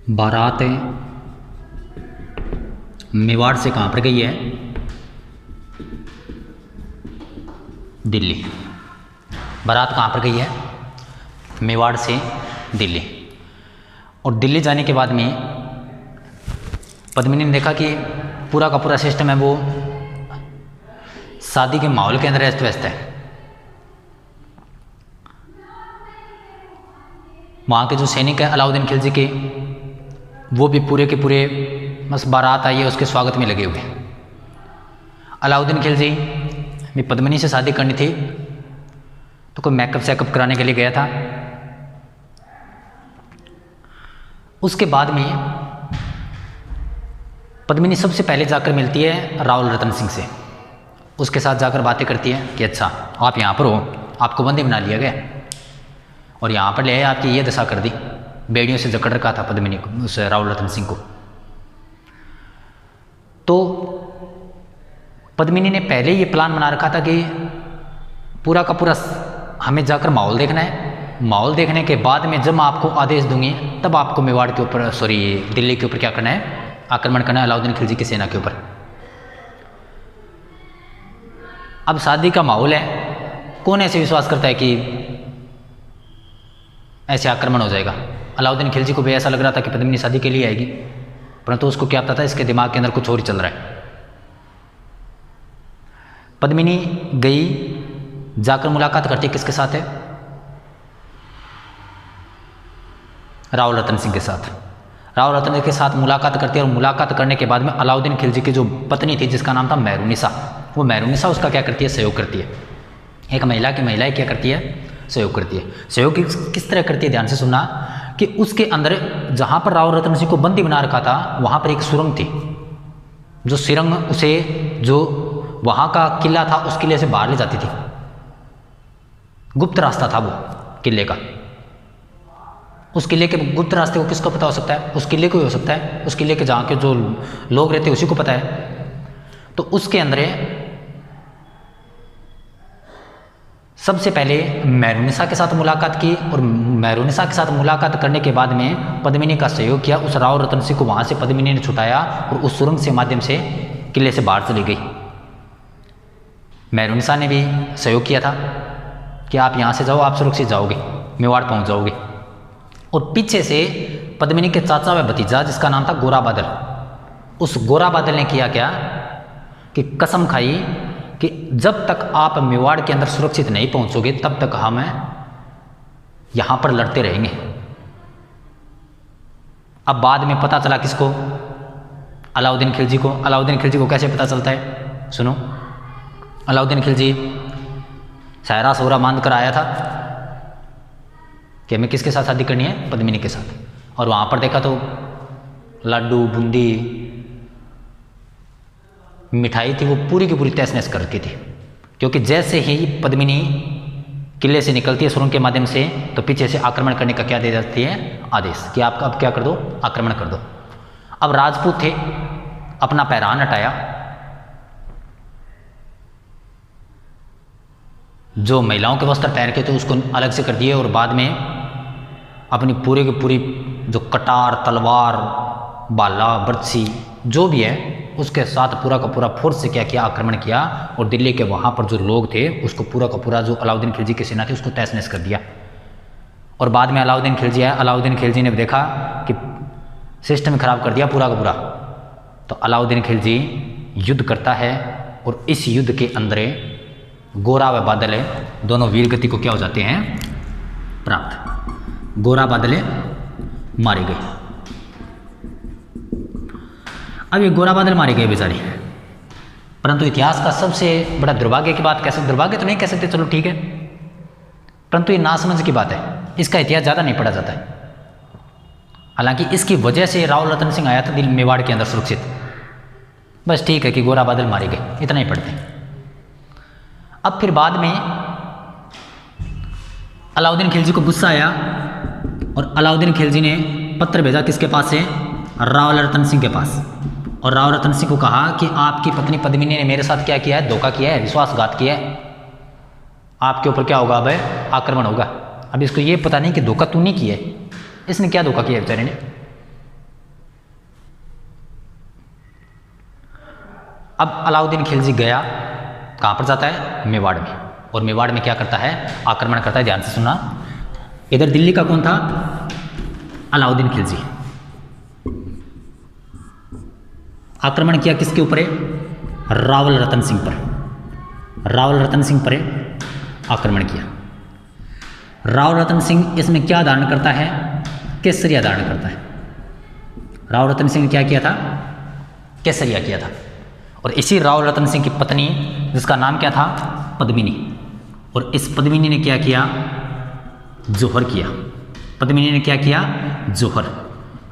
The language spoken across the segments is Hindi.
बारात मेवाड़ से कहाँ पर गई है? दिल्ली। बारात कहाँ पर गई है? मेवाड़ से दिल्ली। और दिल्ली जाने के बाद में पद्मिनी ने देखा कि पूरा का पूरा सिस्टम है वो शादी के माहौल के अंदर अस्त व्यस्त है। वहाँ के जो सैनिक है अलाउद्दीन खिलजी के, वो भी पूरे के पूरे बस बारात आई है उसके स्वागत में लगे हुए। अलाउद्दीन खिलजी भी पद्मिनी से शादी करनी थी तो कोई मेकअप शेकअप कराने के लिए गया था। उसके बाद में पद्मिनी सबसे पहले जाकर मिलती है रावल रतन सिंह से। उसके साथ जाकर बातें करती है कि अच्छा आप यहाँ पर हो, आपको बंदी बना लिया गया और यहाँ पर ले आए, आपकी ये दशा कर दी। बेड़ियों से जकड़ रखा था पद्मिनी को, उस रावल रतन सिंह को। तो पद्मिनी ने पहले ये प्लान बना रखा था कि पूरा का पूरा हमें जाकर माहौल देखना है। माहौल देखने के बाद में जब मैं आपको आदेश दूंगी तब आपको मेवाड़ के ऊपर दिल्ली के ऊपर क्या करना है, आक्रमण करना है अलाउद्दीन खिलजी की सेना के ऊपर। अब शादी का माहौल है, कौन ऐसे विश्वास करता है कि ऐसे आक्रमण हो जाएगा। अलाउद्दीन खिलजी को भी ऐसा लग रहा था कि पद्मिनी शादी के लिए आएगी, परंतु उसको क्या पता था इसके दिमाग के अंदर कुछ और ही चल रहा है। पद्मिनी गई, जाकर मुलाकात करती किसके साथ है? रावल रतन सिंह के साथ। रावल रतन सिंह के साथ मुलाकात करती है और मुलाकात करने के बाद में अलाउद्दीन खिलजी की जो पत्नी थी जिसका नाम था मेहरुन्निसा, वो मेहरुन्निसा उसका क्या करती है, सहयोग करती है। एक महिला की महिला क्या करती है, सहयोग करती है। सहयोग किस तरह करती है, ध्यान से सुनना कि उसके अंदर जहाँ पर रावल रतन सिंह को बंदी बना रखा था वहाँ पर एक सुरंग थी। जो सुरंग उसे जो वहाँ का किला था उस किले से बाहर ले जाती थी। गुप्त रास्ता था वो किले का। उस किले के गुप्त रास्ते को किसको पता हो सकता है? उस किले को ही हो सकता है। उस किले के जहाँ के जो लोग रहते हैं उसी को पता है। तो उसके अंदर सबसे पहले मेहरुन्निसा के साथ मुलाकात की और मेहरुन्निसा के साथ मुलाकात करने के बाद में पद्मिनी का सहयोग किया। उस रावल रतन सिंह को वहाँ से पद्मिनी ने छुटाया और उस सुरंग से माध्यम से किले से बाहर चली गई। मेहरुन्निसा ने भी सहयोग किया था कि आप यहाँ से जाओ, आप सुरक्षित जाओगे, मेवाड़ पहुँच जाओगे। और पीछे से पद्मिनी के चाचा व भतीजा जिसका नाम था गोरा बादल, उस गोरा बादल ने किया क्या कि कसम खाई कि जब तक आप मेवाड़ के अंदर सुरक्षित नहीं पहुंचोगे तब तक हम यहां पर लड़ते रहेंगे। अब बाद में पता चला किसको? अलाउद्दीन खिलजी को। अलाउद्दीन खिलजी को कैसे पता चलता है? सुनो, अलाउद्दीन खिलजी सहरा सोहरा बांध कर आया था कि हमें किसके साथ शादी करनी है, पद्मिनी के साथ। और वहाँ पर देखा तो लड्डू बूंदी मिठाई थी, वो पूरी की पूरी तहस नहस कर रखी थी। क्योंकि जैसे ही पद्मिनी किले से निकलती है सुरंग के माध्यम से तो पीछे से आक्रमण करने का क्या दे जाती है, आदेश कि आप अब क्या कर दो, आक्रमण कर दो। अब राजपूत थे, अपना पैरान हटाया, जो महिलाओं के वस्त्र पहन के थे उसको अलग से कर दिए और बाद में अपनी पूरे की पूरी जो कटार, तलवार, भाला, बर्छी जो भी है उसके साथ पूरा का पूरा फोर्स से क्या किया, आक्रमण किया। और दिल्ली के वहाँ पर जो लोग थे उसको पूरा का पूरा जो अलाउद्दीन खिलजी की सेना थी उसको तहस नहस कर दिया। और बाद में अलाउद्दीन खिलजी आया। अलाउद्दीन खिलजी ने देखा कि सिस्टम खराब कर दिया पूरा का पूरा। तो अलाउद्दीन खिलजी युद्ध करता है और इस युद्ध के अंदर गोरा व बादल दोनों वीर गति को क्या हो जाते हैं, प्राप्त। गोरा बादल मारे गए। अब ये गोरा बादल मारे गए बेचारे, परंतु इतिहास का सबसे बड़ा दुर्भाग्य की बात, कैसे दुर्भाग्य तो नहीं कह सकते, चलो ठीक है, परंतु ये नासमझ की बात है। इसका इतिहास ज़्यादा नहीं पढ़ा जाता है। हालांकि इसकी वजह से रावल रतन सिंह आया था दिल्ली मेवाड़ के अंदर सुरक्षित। बस ठीक है कि गोरा बादल मारे गए, इतना ही पढ़ते हैं। अब फिर बाद में अलाउद्दीन खिलजी को गुस्सा आया और अलाउद्दीन खिलजी ने पत्र भेजा किसके पास से, रावल रतन सिंह के पास। और रावल रतन सिंह को कहा कि आपकी पत्नी पद्मिनी ने मेरे साथ क्या किया है, धोखा किया है, विश्वासघात किया है, आपके ऊपर क्या होगा, अब आक्रमण होगा। अब इसको ये पता नहीं कि धोखा तूने किया है, इसने क्या धोखा किया बेचारे ने। अब अलाउद्दीन खिलजी गया, कहाँ पर जाता है? मेवाड़ में। और मेवाड़ में क्या करता है? आक्रमण करता है। ध्यान से सुनना, इधर दिल्ली का कौन था? अलाउद्दीन खिलजी। आक्रमण किया किसके ऊपर है? रावल रतन सिंह पर। रावल रतन सिंह पर आक्रमण किया। रावल रतन सिंह इसमें क्या धारण करता है? केसरिया धारण करता है। रावल रतन सिंह ने क्या किया था? केसरिया किया था। और इसी रावल रतन सिंह की पत्नी, जिसका नाम क्या था? पद्मिनी, और इस पद्मिनी ने क्या किया? जौहर किया। पद्मिनी ने क्या किया? जौहर।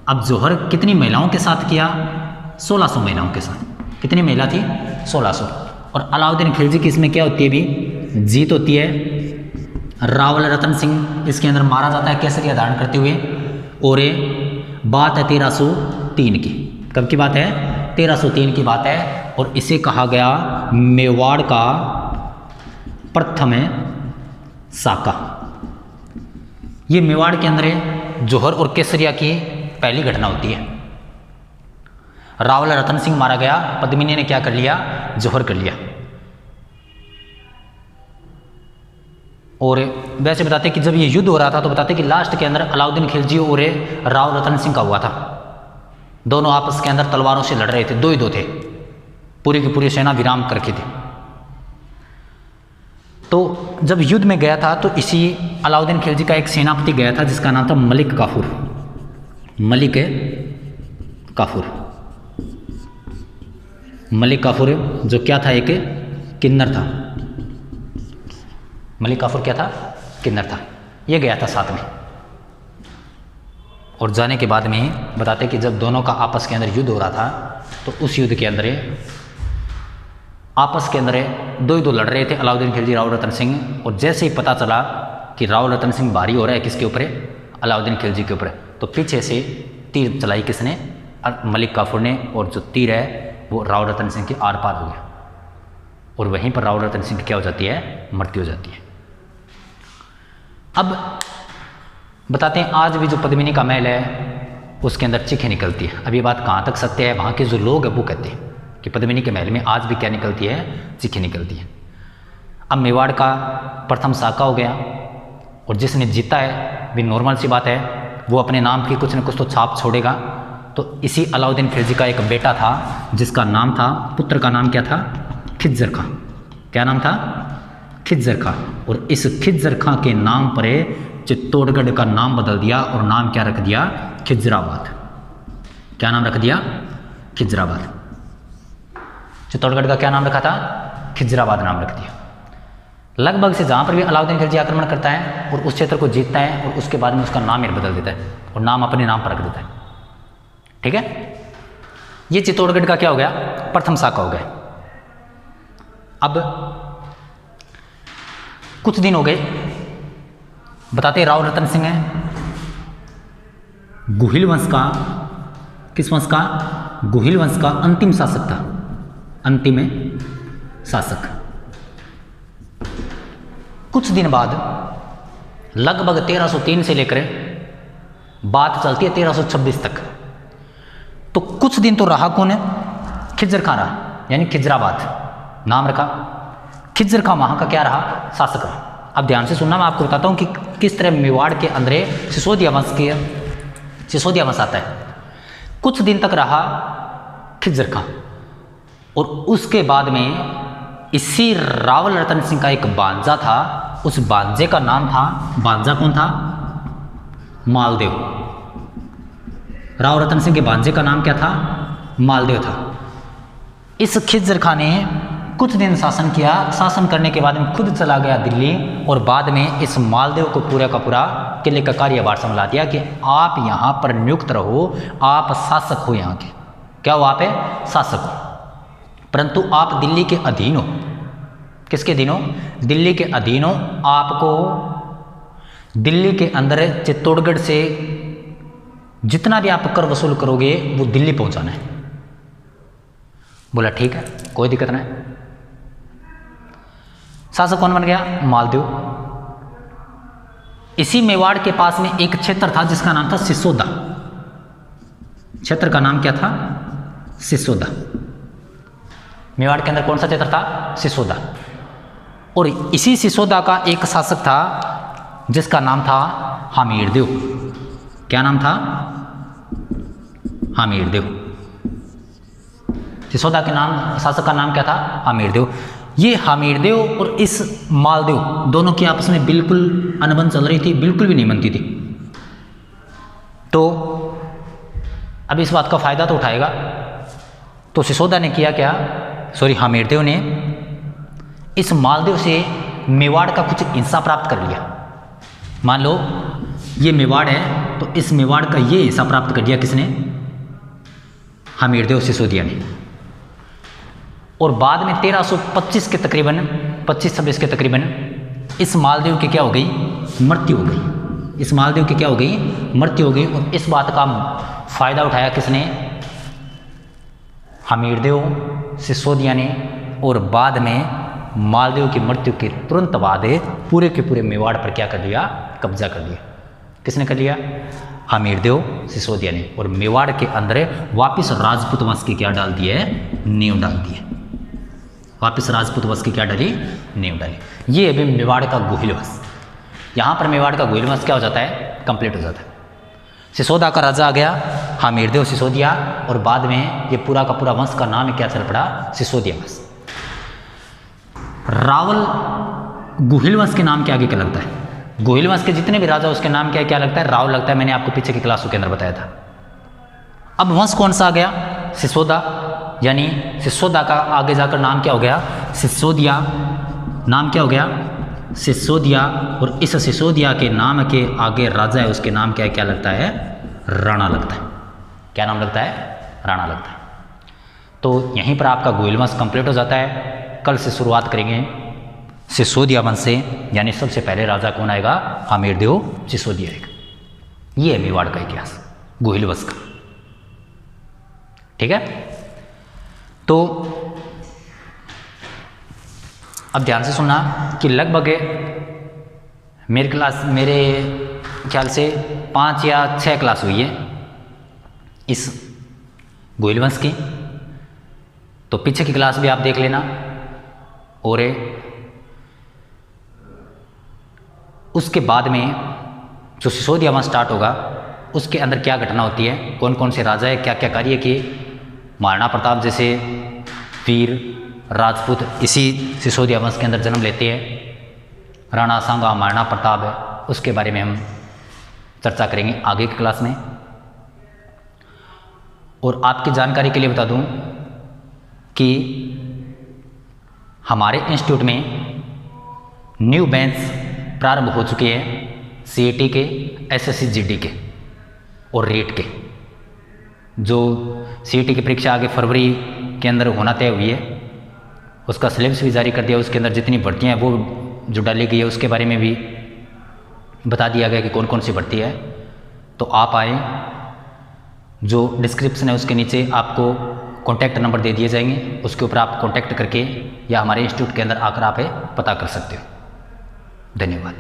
अब जौहर कितनी महिलाओं के साथ किया? 1600 महिलाओं के साथ। कितनी महिला थी? 1600। और अलाउद्दीन खिलजी की इसमें क्या होती है? भी जीत होती है। रावल रतन सिंह इसके अंदर मारा जाता है केसरिया धारण करते हुए। और ये बात है 1303 की। कब की बात है? 1303 की बात है। और इसे कहा गया मेवाड़ का प्रथम साका। ये मेवाड़ के अंदर जौहर और केसरिया की पहली घटना होती है। रावल रतन सिंह मारा गया, पद्मिनी ने क्या कर लिया? जौहर कर लिया। और वैसे बताते कि जब ये युद्ध हो रहा था तो बताते कि लास्ट के अंदर अलाउद्दीन खिलजी और रावल रतन सिंह का हुआ था। दोनों आपस के अंदर तलवारों से लड़ रहे थे, दो ही दो थे, पूरी की पूरी सेना विराम करके थी। तो जब युद्ध में गया था तो इसी अलाउद्दीन खिलजी का एक सेनापति गया था जिसका नाम था मलिक काफूर। मलिक काफूर, मलिक काफूर जो क्या था? एक किन्नर था। मलिक काफूर क्या था? किन्नर था। ये गया था साथ में। और जाने के बाद में बताते कि जब दोनों का आपस के अंदर युद्ध हो रहा था तो उस युद्ध के अंदर आपस के अंदर दो ही दो लड़ रहे थे, अलाउद्दीन खिलजी, रावल रतन सिंह। और जैसे ही पता चला कि रावल रतन सिंह भारी हो रहा है, किसके ऊपर? अलाउद्दीन खिलजी के ऊपर, तो पीछे से तीर चलाई किसने? मलिक काफूर ने। और जो तीर है वो रावल रतन सिंह के आर पार हो गया। और वहीं पर रावल रतन सिंह की क्या हो जाती है? मृत्यु हो जाती है। अब बताते हैं आज भी जो पद्मिनी का महल है उसके अंदर चीखें निकलती है। अब ये बात कहाँ तक सत्य है? वहाँ के जो लोग हैं वो कहते हैं कि पद्मिनी के महल में आज भी क्या निकलती है? चीखें निकलती है। अब मेवाड़ का प्रथम साका हो गया और जिसने जीता है भी नॉर्मल सी बात है, वो अपने नाम की कुछ न कुछ तो छाप छोड़ेगा। तो इसी अलाउद्दीन खिलजी का एक बेटा था जिसका नाम था, पुत्र का नाम क्या था? खिज्जर खां। क्या नाम था? खिज्जर खां। और इस खिज्जर खां के नाम पर चित्तौड़गढ़ का नाम बदल दिया और नाम क्या रख दिया? खिजराबाद। क्या नाम रख दिया? खिजराबाद। चित्तौड़गढ़ का क्या नाम रखा था? खिजराबाद नाम रख दिया। लगभग से जहाँ पर भी अलाउद्दीन खिलजी आक्रमण करता है और उस क्षेत्र को जीतता है और उसके बाद में उसका नाम ही बदल देता है और नाम अपने नाम पर रख देता है। ठीक है, ये चित्तौड़गढ़ का क्या हो गया? प्रथम साका हो गया। अब कुछ दिन हो गए, बताते रावल रतन सिंह है गुहिल वंश का, किस वंश का? गुहिल वंश का अंतिम शासक था, अंतिम शासक। कुछ दिन बाद लगभग 1303 से लेकर बात चलती है 1326 तक, तो कुछ दिन तो रहा कौन है? खिज्जर खां रहा, यानी खिजराबाद नाम रखा। खिज्जर खां वहाँ का क्या रहा? शासक रहा। अब ध्यान से सुनना, मैं आपको बताता हूँ कि किस तरह मेवाड़ के अंदर सिसोदिया वंश आता है। कुछ दिन तक रहा खिज्जर खां और उसके बाद में इसी रावल रतन सिंह का एक बांजा था, उस बांजे का नाम था, बांजा कौन था? मालदेव। रावल रतन सिंह के बांजे का नाम क्या था? मालदेव था। इस खिज्जर खां ने कुछ दिन शासन किया, शासन करने के बाद में खुद चला गया दिल्ली और बाद में इस मालदेव को पूरा का पूरा किले का कार्यभार संभाला दिया कि आप यहाँ पर नियुक्त रहो, आप शासक हो यहाँ के। क्या हो? आप शासक हो, परंतु आप दिल्ली के अधीन हो। किसके अधीन हो? दिल्ली के अधीन हो। आपको दिल्ली के अंदर चित्तौड़गढ़ से जितना भी आप कर वसूल करोगे वो दिल्ली पहुंचाना है। बोला ठीक है, कोई दिक्कत नहीं। शासक कौन बन गया? मालदेव। इसी मेवाड़ के पास में एक क्षेत्र था जिसका नाम था सिसोदा। क्षेत्र का नाम क्या था? सिसोदा। मेवाड़ के अंदर कौन सा क्षेत्र था? सिसोदा। और इसी सिसोदा का एक शासक था जिसका नाम था हमीरदेव। क्या नाम था? हमीरदेव। सिसोदा के नाम शासक का नाम क्या था? हमीरदेव। ये हमीरदेव और इस मालदेव दोनों की आपस में बिल्कुल अनबन चल रही थी, बिल्कुल भी नहीं बनती थी। तो अब इस बात का फायदा तो उठाएगा। तो सिसोदा ने किया क्या, हमीरदेव ने इस मालदेव से मेवाड़ का कुछ हिस्सा प्राप्त कर लिया। मान लो ये मेवाड़ है, तो इस मेवाड़ का ये हिस्सा प्राप्त कर लिया किसने? हमीरदेव सिसोदिया ने। और बाद में 1325 के तकरीबन 25-26 के तकरीबन इस मालदेव की क्या हो गई? मृत्यु हो गई। इस मालदेव की क्या हो गई? मृत्यु हो गई। और इस बात का फायदा उठाया किसने? हमीरदेव सिसोदिया ने। और बाद में मालदेव की मृत्यु के तुरंत बाद पूरे के पूरे मेवाड़ पर क्या कर लिया? कब्जा कर लिया। किसने कर लिया? हमीरदेव सिसोदिया ने। और मेवाड़ के अंदर वापिस राजपूत वंश की क्या डाल दी है? नींव डाल दी है। वापिस राजपूत वंश की क्या डाली? नींव डाली। ये अभी मेवाड़ का गोहिल वंश। यहाँ पर मेवाड़ का गोहिल वंश क्या हो जाता है? कंप्लीट हो जाता है। सिसोदा का राजा आ गया हमीरदेव सिसोदिया, और बाद में ये पूरा का पूरा वंश का नाम क्या चल पड़ा? सिसोदिया वंश। रावल गोहिल वंश के नाम के आगे क्या लगता है? गोहिल वंश के जितने भी राजा उसके नाम क्या लगता है? राव लगता है। मैंने आपको पीछे की क्लासों के अंदर बताया था। अब वंश कौन सा आ गया? सिसोदा। यानी सिसोदा का आगे जाकर नाम क्या हो गया? सिसोदिया। नाम क्या हो गया? सिसोदिया। और इस सिसोदिया के नाम के आगे राजा है, उसके नाम क्या लगता है? राणा लगता है। क्या नाम लगता है? राणा लगता है। तो यहीं पर आपका गोहिल वंश कंप्लीट हो जाता है। कल से शुरुआत करेंगे सिसोदिया वंश से, यानी सबसे पहले राजा कौन आएगा? हमीरदेव सिसोदिया आएगा। ये है मेवाड़ का इतिहास गोहिल वंश का। ठीक है। तो अब ध्यान से सुनना कि लगभग मेरे ख्याल से 5 या 6 क्लास हुई है इस गोहिल वंश की। तो पीछे की क्लास भी आप देख लेना। और उसके बाद में जो सिसोदिया वंश स्टार्ट होगा उसके अंदर क्या घटना होती है, कौन कौन से राजा है, क्या क्या कार्य किए। महाराणा प्रताप जैसे वीर राजपूत इसी सिसोदिया वंश के अंदर जन्म लेते हैं। राणा सांगा, महाराणा प्रताप है, उसके बारे में हम चर्चा करेंगे आगे की क्लास में। और आपकी जानकारी के लिए बता दूं कि हमारे इंस्टीट्यूट में न्यू बैच प्रारंभ हो चुके हैं सीईटी के, एसएससी जीडी के और रेट के। जो सीईटी की परीक्षा आगे फरवरी के अंदर होना तय हुई है, उसका सिलेबस भी जारी कर दिया। उसके अंदर जितनी भर्तियां हैं वो जो डाली गई है उसके बारे में भी बता दिया गया कि कौन कौन सी भर्ती है। तो आप आए, जो डिस्क्रिप्शन है उसके नीचे आपको कॉन्टैक्ट नंबर दे दिए जाएंगे, उसके ऊपर आप कॉन्टैक्ट करके या हमारे इंस्टीट्यूट के अंदर आकर आप पता कर सकते हो। धन्यवाद।